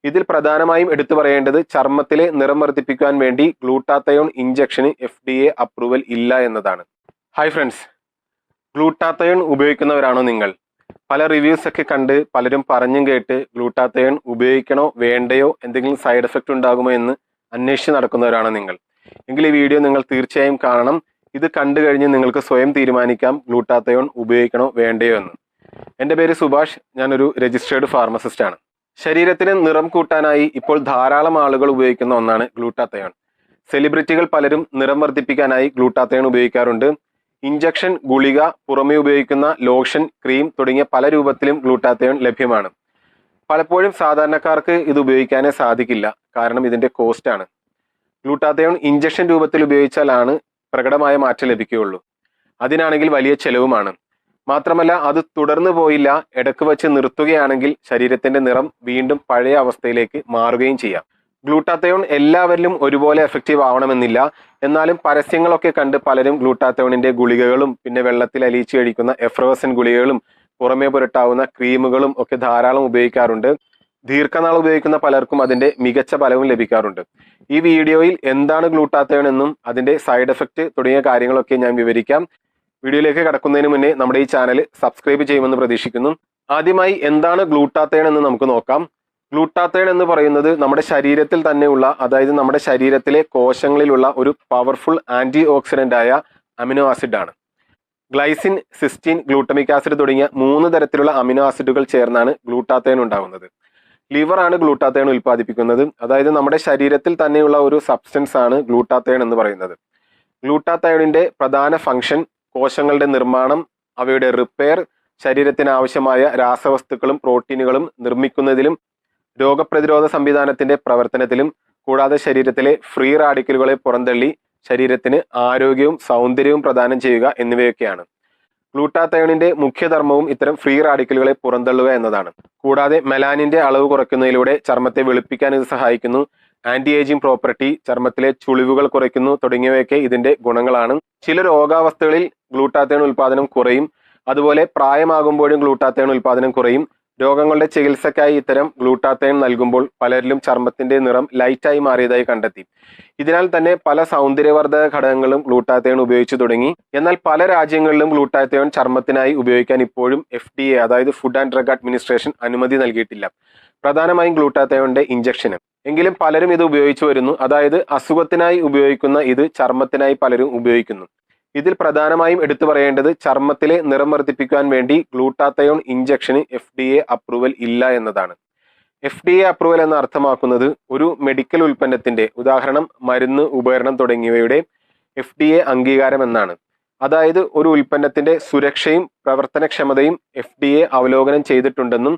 ഇതിൽ പ്രധാനമായും എടുത്തു പറയേണ്ടത് ചർമ്മത്തിലെ നിറം വർദ്ധിപ്പിക്കാൻ വേണ്ടി ഗ്ലൂട്ടാത്തയോൺ ഇഞ്ചക്ഷന് FDA അപ്രൂവൽ ഇല്ല എന്നതാണ്. ഹായ് ഫ്രണ്ട്സ്, ഗ്ലൂട്ടാത്തയോൺ ഉപയോഗിക്കുന്നവരാണോ നിങ്ങൾ? പല റിവ്യൂസ് ഒക്കെ കണ്ട് പലരും പറഞ്ഞും കേട്ട് ഗ്ലൂട്ടാത്തയോൺ ഉപയോഗിക്കണോ വേണ്ടയോ, എന്തെങ്കിലും സൈഡ് എഫക്റ്റ് ഉണ്ടാകുമോ എന്ന് അന്വേഷിച്ച് നടക്കുന്നവരാണോ നിങ്ങൾ? എങ്കിൽ ഈ വീഡിയോ നിങ്ങൾ തീർച്ചയായും കാണണം. ഇത് കണ്ടു കഴിഞ്ഞ് നിങ്ങൾക്ക് സ്വയം തീരുമാനിക്കാം ഗ്ലൂട്ടാത്തയോൺ ഉപയോഗിക്കണോ വേണ്ടയോ എന്ന്. എൻ്റെ പേര് സുഭാഷ്, ഞാനൊരു രജിസ്ട്രേഡ് ഫാർമസിസ്റ്റ് ആണ്. ശരീരത്തിന് നിറം കൂട്ടാനായി ഇപ്പോൾ ധാരാളം ആളുകൾ ഉപയോഗിക്കുന്ന ഒന്നാണ് ഗ്ലൂട്ടാത്തയോൺ. സെലിബ്രിറ്റികൾ പലരും നിറം വർദ്ധിപ്പിക്കാനായി ഗ്ലൂട്ടാത്തയോൺ ഉപയോഗിക്കാറുണ്ട്. ഇഞ്ചക്ഷൻ, ഗുളിക, പുറമെ ഉപയോഗിക്കുന്ന ലോഷൻ, ക്രീം തുടങ്ങിയ പല രൂപത്തിലും ഗ്ലൂട്ടാത്തയോൺ ലഭ്യമാണ്. പലപ്പോഴും സാധാരണക്കാർക്ക് ഇത് ഉപയോഗിക്കാനേ സാധിക്കില്ല, കാരണം ഇതിൻ്റെ കോസ്റ്റ് ആണ്. ഗ്ലൂട്ടാത്തയോൺ ഇഞ്ചക്ഷൻ രൂപത്തിൽ ഉപയോഗിച്ചാലാണ് പ്രകടമായ മാറ്റം ലഭിക്കുകയുള്ളൂ. അതിനാണെങ്കിൽ വലിയ ചെലവുമാണ്. മാത്രമല്ല അത് തുടർന്നു പോയില്ല, ഇടക്ക് വച്ച് നിർത്തുകയാണെങ്കിൽ ശരീരത്തിന്റെ നിറം വീണ്ടും പഴയ അവസ്ഥയിലേക്ക് മാറുകയും ചെയ്യാം. ഗ്ലൂട്ടാത്തയോൺ എല്ലാവരിലും ഒരുപോലെ എഫക്റ്റീവ് ആവണമെന്നില്ല. എന്നാലും പരസ്യങ്ങളൊക്കെ കണ്ട് പലരും ഗ്ലൂട്ടാത്തയോണിന്റെ ഗുളികകളും പിന്നെ വെള്ളത്തിൽ അലിയിച്ച് കഴിക്കുന്ന എഫ്രവസൻ ഗുളികകളും പുറമേ പുരട്ടാവുന്ന ക്രീമുകളും ഒക്കെ ധാരാളം ഉപയോഗിക്കാറുണ്ട്. ദീർഘനാൾ ഉപയോഗിക്കുന്ന പലർക്കും അതിന്റെ മികച്ച ഫലവും ലഭിക്കാറുണ്ട്. ഈ വീഡിയോയിൽ എന്താണ് ഗ്ലൂട്ടാത്തയോൺ എന്നും അതിന്റെ സൈഡ് എഫക്റ്റ് തുടങ്ങിയ കാര്യങ്ങളൊക്കെ ഞാൻ വിവരിക്കാം. വീഡിയോയിലേക്ക് കടക്കുന്നതിന് മുന്നേ നമ്മുടെ ഈ ചാനൽ സബ്സ്ക്രൈബ് ചെയ്യുമെന്ന് പ്രതീക്ഷിക്കുന്നു. ആദ്യമായി എന്താണ് ഗ്ലൂട്ടാത്തയോൺ എന്ന് നമുക്ക് നോക്കാം. ഗ്ലൂട്ടാത്തയോൺ എന്ന് പറയുന്നത് നമ്മുടെ ശരീരത്തിൽ തന്നെയുള്ള, അതായത് നമ്മുടെ ശരീരത്തിലെ കോശങ്ങളിലുള്ള ഒരു പവർഫുൾ ആന്റി ഓക്സിഡന്റ് ആയ അമിനോ ആസിഡ് ആണ്. ഗ്ലൈസിൻ, സിസ്റ്റീൻ, ഗ്ലൂട്ടമിക് ആസിഡ് തുടങ്ങിയ 3 തരത്തിലുള്ള അമിനോ ആസിഡുകൾ ചേർന്നാണ് ഗ്ലൂട്ടാത്തയോൺ ഉണ്ടാകുന്നത്. ലിവറാണ് ഗ്ലൂട്ടാത്തയോൺ ഉൽപ്പാദിപ്പിക്കുന്നത്. അതായത് നമ്മുടെ ശരീരത്തിൽ തന്നെയുള്ള ഒരു സബ്സ്റ്റൻസ് ആണ് ഗ്ലൂട്ടാത്തയോൺ എന്ന് പറയുന്നത്. ഗ്ലൂട്ടാത്തയോണിന്റെ പ്രധാന ഫംഗ്ഷൻ കോശങ്ങളുടെ നിർമ്മാണം, അവയുടെ റിപ്പയർ, ശരീരത്തിന് ആവശ്യമായ രാസവസ്തുക്കളും പ്രോട്ടീനുകളും നിർമ്മിക്കുന്നതിലും രോഗപ്രതിരോധ സംവിധാനത്തിന്റെ പ്രവർത്തനത്തിലും, കൂടാതെ ശരീരത്തിലെ ഫ്രീ റാഡിക്കലുകളെ പുറന്തള്ളി ശരീരത്തിന് ആരോഗ്യവും സൗന്ദര്യവും പ്രദാനം ചെയ്യുക എന്നിവയൊക്കെയാണ്. ഗ്ലൂട്ടാത്തയോണിന്റെ മുഖ്യധർമ്മവും ഇത്തരം ഫ്രീ റാഡിക്കലുകളെ പുറന്തള്ളുക എന്നതാണ്. കൂടാതെ മെലാനിന്റെ അളവ് കുറയ്ക്കുന്നതിലൂടെ ചർമ്മത്തെ വെളുപ്പിക്കാൻ ഇത് സഹായിക്കുന്നു. ആന്റി ഏജിങ് പ്രോപ്പർട്ടി, ചർമ്മത്തിലെ ചുളിവുകൾ കുറയ്ക്കുന്നു തുടങ്ങിയവയൊക്കെ ഇതിന്റെ ഗുണങ്ങളാണ്. ചില രോഗാവസ്ഥകളിൽ ഗ്ലൂട്ടാത്തയോൺ ഉൽപാദനം കുറയും. അതുപോലെ പ്രായമാകുമ്പോഴും ഗ്ലൂട്ടാത്തയോൺ ഉൽപാദനം കുറയും. രോഗങ്ങളുടെ ചികിത്സക്കായി ഇത്തരം ഗ്ലൂട്ടാത്തയോൺ നൽകുമ്പോൾ പലരിലും ചർമ്മത്തിന്റെ നിറം ലൈറ്റായി മാറിയതായി കണ്ടെത്തി. ഇതിനാൽ തന്നെ പല സൗന്ദര്യവർദ്ധക ഘടകങ്ങളും ഗ്ലൂട്ടാത്തയോൺ ഉപയോഗിച്ചു തുടങ്ങി. എന്നാൽ പല രാജ്യങ്ങളിലും ഗ്ലൂട്ടാത്തയോൺ ചർമ്മത്തിനായി ഉപയോഗിക്കാൻ ഇപ്പോഴും FDA, അതായത് ഫുഡ് ആൻഡ് ഡ്രഗ് അഡ്മിനിസ്ട്രേഷൻ അനുമതി നൽകിയിട്ടില്ല. പ്രധാനമായും ഗ്ലൂട്ടാത്തയോണിന്റെ ഇഞ്ചക്ഷന്. എങ്കിലും പലരും ഇത് ഉപയോഗിച്ചു വരുന്നു. അതായത് അസുഖത്തിനായി ഉപയോഗിക്കുന്ന ഇത് ചർമ്മത്തിനായി പലരും ഉപയോഗിക്കുന്നു. ഇതിൽ പ്രധാനമായും എടുത്തു പറയേണ്ടത് ചർമ്മത്തിലെ നിറം വർദ്ധിപ്പിക്കാൻ വേണ്ടി ഗ്ലൂട്ടാത്തയോൺ ഇഞ്ചക്ഷന് FDA അപ്രൂവൽ ഇല്ല എന്നതാണ്. FDA അപ്രൂവൽ എന്ന് അർത്ഥമാക്കുന്നത് ഒരു മെഡിക്കൽ ഉൽപ്പന്നത്തിന്റെ, ഉദാഹരണം മരുന്ന്, ഉപകരണം തുടങ്ങിയവയുടെ FDA അംഗീകാരം എന്നാണ്. അതായത് ഒരു ഉൽപ്പന്നത്തിന്റെ സുരക്ഷയും പ്രവർത്തനക്ഷമതയും FDA അവലോകനം ചെയ്തിട്ടുണ്ടെന്നും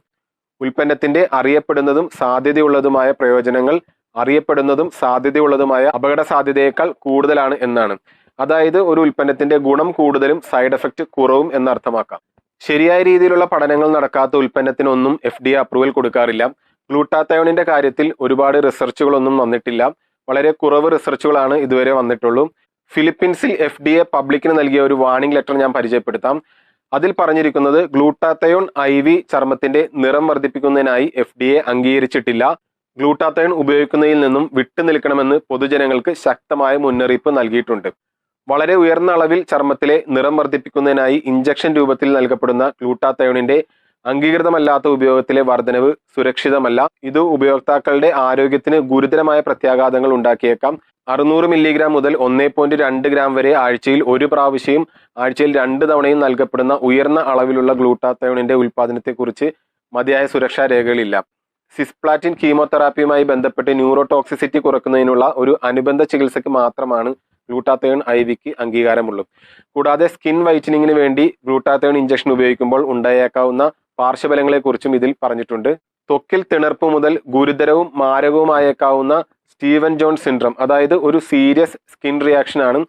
ഉൽപ്പന്നത്തിന്റെ അറിയപ്പെടുന്നതും സാധ്യതയുള്ളതുമായ പ്രയോജനങ്ങൾ അറിയപ്പെടുന്നതും സാധ്യതയുള്ളതുമായ അപകട സാധ്യതയേക്കാൾ കൂടുതലാണ് എന്നാണ്. അതായത് ഒരു ഉൽപ്പന്നത്തിന്റെ ഗുണം കൂടുതലും സൈഡ് എഫക്റ്റ് കുറവും എന്നർത്ഥമാക്കാം. ശരിയായ രീതിയിലുള്ള പഠനങ്ങൾ നടക്കാത്ത ഉൽപ്പന്നത്തിനൊന്നും FDA അപ്രൂവൽ കൊടുക്കാറില്ല. ഗ്ലൂട്ടാത്തയോണിന്റെ കാര്യത്തിൽ ഒരുപാട് റിസർച്ചുകളൊന്നും വന്നിട്ടില്ല. വളരെ കുറവ് റിസർച്ചുകളാണ് ഇതുവരെ വന്നിട്ടുള്ളൂ. ഫിലിപ്പീൻസിൽ FDA പബ്ലിക്കിന് നൽകിയ ഒരു വാർണിംഗ് ലെറ്റർ ഞാൻ പരിചയപ്പെടുത്താം. അതിൽ പറഞ്ഞിരിക്കുന്നത് ഗ്ലൂട്ടാത്തയോൺ IV ചർമ്മത്തിന്റെ നിറം വർദ്ധിപ്പിക്കുന്നതിനായി FDA അംഗീകരിച്ചിട്ടില്ല. ഗ്ലൂട്ടാത്തയോൺ ഉപയോഗിക്കുന്നതിൽ നിന്നും വിട്ടു നിൽക്കണമെന്ന് പൊതുജനങ്ങൾക്ക് ശക്തമായ മുന്നറിയിപ്പ് നൽകിയിട്ടുണ്ട്. വളരെ ഉയർന്ന അളവിൽ ചർമ്മത്തിലെ നിറം വർദ്ധിപ്പിക്കുന്നതിനായി ഇഞ്ചക്ഷൻ രൂപത്തിൽ നൽകപ്പെടുന്ന ഗ്ലൂട്ടാത്തയോണിന്റെ അംഗീകൃതമല്ലാത്ത ഉപയോഗത്തിലെ വർധനവ് സുരക്ഷിതമല്ല. ഇത് ഉപയോക്താക്കളുടെ ആരോഗ്യത്തിന് ഗുരുതരമായ പ്രത്യാഘാതങ്ങൾ ഉണ്ടാക്കിയേക്കാം. 600 മില്ലിഗ്രാം മുതൽ 1.2 ഗ്രാം വരെ ആഴ്ചയിൽ 1 പ്രാവശ്യവും ആഴ്ചയിൽ 2 തവണയും നൽകപ്പെടുന്ന ഉയർന്ന അളവിലുള്ള ഗ്ലൂട്ടാത്തയോണിന്റെ ഉൽപ്പാദനത്തെക്കുറിച്ച് മതിയായ സുരക്ഷാ രേഖകളില്ല. സിസ്പ്ലാറ്റിൻ കീമോതെറാപ്പിയുമായി ബന്ധപ്പെട്ട് ന്യൂറോടോക്സിസിറ്റി കുറയ്ക്കുന്നതിനുള്ള ഒരു അനുബന്ധ ചികിത്സയ്ക്ക് മാത്രമാണ് ഗ്ലൂട്ടാത്തയോൺ IVക്ക് അംഗീകാരമുള്ളൂ. കൂടാതെ സ്കിൻ വൈറ്റനിങ്ങിന് വേണ്ടി ഗ്ലൂട്ടാത്തയോൺ ഇഞ്ചക്ഷൻ ഉപയോഗിക്കുമ്പോൾ ഉണ്ടായേക്കാവുന്ന പാർശ്വഫലങ്ങളെക്കുറിച്ചും ഇതിൽ പറഞ്ഞിട്ടുണ്ട്. ത്വക്കിൽ തിണർപ്പ് മുതൽ ഗുരുതരവും മാരകവുമായേക്കാവുന്ന സ്റ്റീവൻ ജോൺ സിൻഡ്രം, അതായത് ഒരു സീരിയസ് സ്കിൻ റിയാക്ഷൻ ആണ്.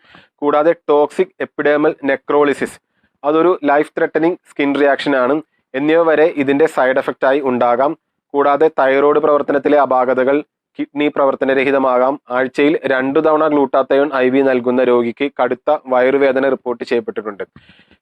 കൂടാതെ ടോക്സിക് എപ്പിഡേമൽ നെക്രോളിസിസ്, അതൊരു ലൈഫ് ത്രെട്ടനിങ് സ്കിൻ റിയാക്ഷൻ ആണ്. എന്നിവ വരെ ഇതിന്റെ സൈഡ് എഫക്റ്റായി ഉണ്ടാകാം. കൂടാതെ തൈറോയ്ഡ് പ്രവർത്തനത്തിലെ അപാകതകൾ, കിഡ്നി പ്രവർത്തനരഹിതമാകാം. ആഴ്ചയിൽ 2 തവണ ഗ്ലൂട്ടാത്തയോൺ IV നൽകുന്ന രോഗിക്ക് കടുത്ത വയറുവേദന റിപ്പോർട്ട് ചെയ്യപ്പെട്ടിട്ടുണ്ട്.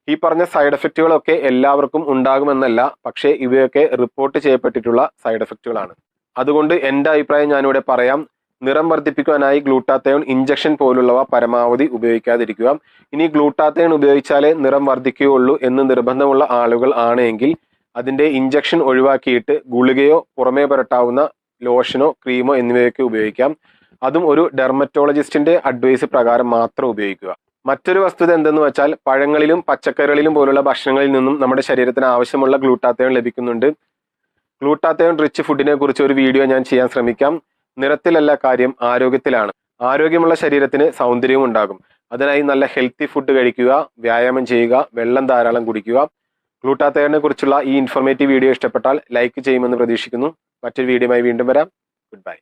ഈ പറഞ്ഞ സൈഡ് എഫക്റ്റുകളൊക്കെ എല്ലാവർക്കും ഉണ്ടാകുമെന്നല്ല, പക്ഷേ ഇവയൊക്കെ റിപ്പോർട്ട് ചെയ്യപ്പെട്ടിട്ടുള്ള സൈഡ് എഫക്റ്റുകളാണ്. അതുകൊണ്ട് എൻ്റെ അഭിപ്രായം ഞാനിവിടെ പറയാം. നിറം വർദ്ധിപ്പിക്കാനായി ഗ്ലൂട്ടാത്തയോൺ ഇഞ്ചക്ഷൻ പോലുള്ളവ പരമാവധി ഉപയോഗിക്കാതിരിക്കുക. ഇനി ഗ്ലൂട്ടാത്തയോൺ ഉപയോഗിച്ചാലേ നിറം വർദ്ധിക്കുകയുള്ളൂ എന്ന് നിർബന്ധമുള്ള ആളുകൾ ആണെങ്കിൽ അതിൻ്റെ ഇഞ്ചക്ഷൻ ഒഴിവാക്കിയിട്ട് ഗുളികയോ പുറമേ പുരട്ടാവുന്ന ലോഷനോ ക്രീമോ എന്നിവയൊക്കെ ഉപയോഗിക്കാം. അതും ഒരു ഡെർമറ്റോളജിസ്റ്റിന്റെ അഡ്വൈസ് പ്രകാരം മാത്രം ഉപയോഗിക്കുക. മറ്റൊരു വസ്തുത എന്തെന്ന് വെച്ചാൽ പഴങ്ങളിലും പച്ചക്കറികളിലും പോലുള്ള ഭക്ഷണങ്ങളിൽ നിന്നും നമ്മുടെ ശരീരത്തിന് ആവശ്യമുള്ള ഗ്ലൂട്ടാത്തയോൺ ലഭിക്കുന്നുണ്ട്. ഗ്ലൂട്ടാത്തയോൺ റിച്ച് ഫുഡിനെ കുറിച്ച് ഒരു വീഡിയോ ഞാൻ ചെയ്യാൻ ശ്രമിക്കാം. നിറത്തിലല്ല കാര്യം, ആരോഗ്യത്തിലാണ്. ആരോഗ്യമുള്ള ശരീരത്തിന് സൗന്ദര്യവും ഉണ്ടാകും. അതിനായി നല്ല ഹെൽത്തി ഫുഡ് കഴിക്കുക, വ്യായാമം ചെയ്യുക, വെള്ളം ധാരാളം കുടിക്കുക. ഗ്ലൂട്ടാത്തയോണിനെ കുറിച്ചുള്ള ഈ ഇൻഫോർമേറ്റീവ് വീഡിയോ ഇഷ്ടപ്പെട്ടാൽ ലൈക്ക് ചെയ്യുമെന്ന് പ്രതീക്ഷിക്കുന്നു. മറ്റൊരു വീഡിയോയുമായി വീണ്ടും വരാം. Good bye.